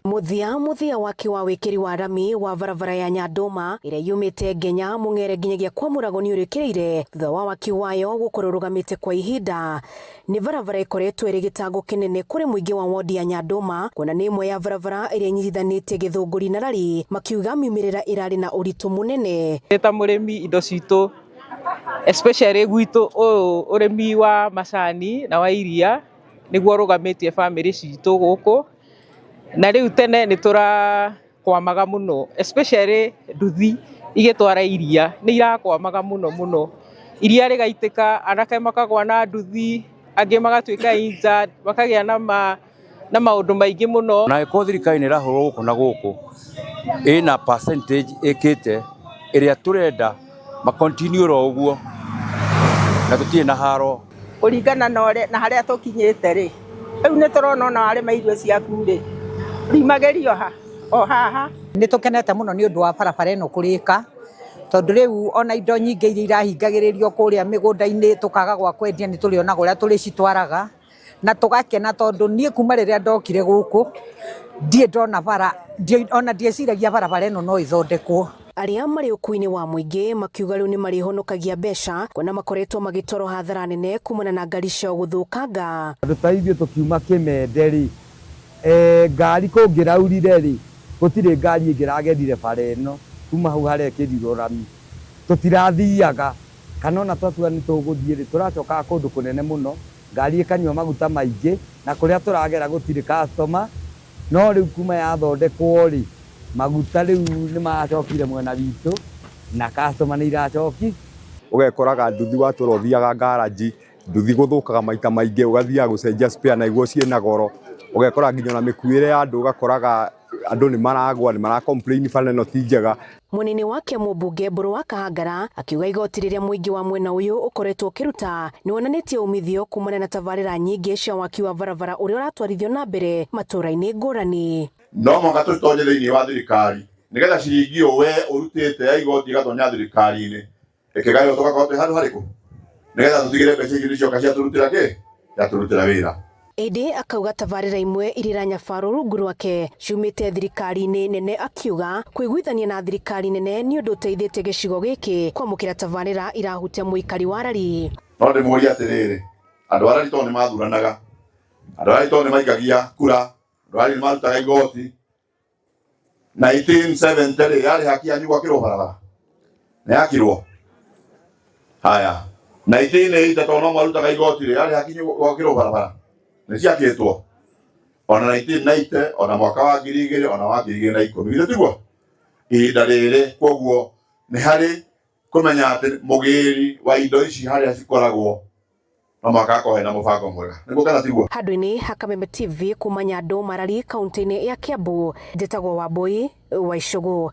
muthia wake wa wikiri wa rami wa barabara ya Nyandoma iria yumite Ngenya Mung'ere nginyagia kwa Murago ni urikireire thutha wa waki wayo gukorwo rugamite kwa ihinda. Ni barabara ikoretwo iri gitango kinene kuri muingi wa wodi ya Nyandoma, kuona ni imwe ya barabara iria inyitithanitie Githunguri na Rari, makiuga miumirira irari na uritu munene. Ta murimi indo citu especially gwitu urimi wa macani na wa iria niguo rugamitie family citu guku, na riu tene ni turakwamaga muno especially nduthi igitwara iria ni irakwamaga muno iria rigaitika, anake makagwa na nduthi, angi magatuika injured, makagia na maundu maingi muno. Na iko thirikari ni rahoro guku na guku ina percentage ikite iria turenda ma continue ro uguo na tutie na haro kuringana na haria tukinyite ri riu ni turona na ari mairio ciaku ri rimagerio haha ni tukenete muno ni undu wa barabara ino kurika, tondu riu ona indo nyingi iria irahingagiririo kuria migunda-ini tukaga gwa kwendia ni turiona guria turicitwaraga na tugakena, tondu nie kuma riria ndokire guku ndie ndona bara ona ndieciragia barabara ino no ithondekwo. Aria mari ukuini wa muingi makiuga riu ni marihonokagia mbeca, kuona makoretwo magitoro hathara nene kumana na ngari cio guthukanga. Andu ta ithio tukiuma Kimende ri ngari kungiraurire ri gutire ngari ingiragendire bara ino kuma hau haria kirirwo rami tutirathiaga kana ona twatua ni tuguthie ri turacoka kundu kunene muno, ngari ikanywa maguta maingi na kuria turagera gutire customer, no riu kuma yathondekwo ri maguta riu ni macokire mwena witu na customer ni iracoki. Ugekoraga nduthi watura uthiaga garage, nduthi guthukaga maita maingi, ugathia gucenjia spare na iguo ciena goro, ugekora nginya na mikuire ya andu, ugakoraga andu ni maragwa, ni mara complain bana no tijega. Munini wake mubunge Mburu wa Kahangara akiuga igoti riria muingi wa mwena uyu ukoretwo kiruta ni wonanitie umithio kumana na tabarira nyingi cia waki wa barabara uria uratwarithio na mbere matura-ini ngurani. No mwaka tutonye thiini wa thirikari nigetha ciringi we urutite ya igoti igatonya thirikari-ini ikigayo tugakorwo handu hariku nigetha tutigire mbeca icio nicioka ciaturutira ki ciaturutira wira. Indi akauga tabarira imwe irira nyabaru rungu rwake ciumite thirikari-ini nene, akiuga kwiguithania na thirikari nene ni undu uteithite gicigo giki kwamukira tabarira irahutia muikari wa Rari. No ndimuria atiriri, andu a Rari to ni mathuranaga, andu a Rari to ni maikagia kura, Rari marutaga igoti 1970 yari haki yanyu gwakirwo barabara ni yakirwo. Haya 1980 to no marutaga igoti yari haki yanyu gwakirwo barabara ni ciakitwo. Ona 1990 ona mwaka wa 2000 ona wa 2010 githe tiguo ihinda riri. Koguo ni hari kumenya ati mugiri wa indo ici haria cikoragwo no makako hena mubango mwega niguo kana tiguo. Handu-ini ha Kameme TV kuma Nyandoma, Rari, kaunti-ini ya Kiambu, njitagwo Wambui wa Icugu.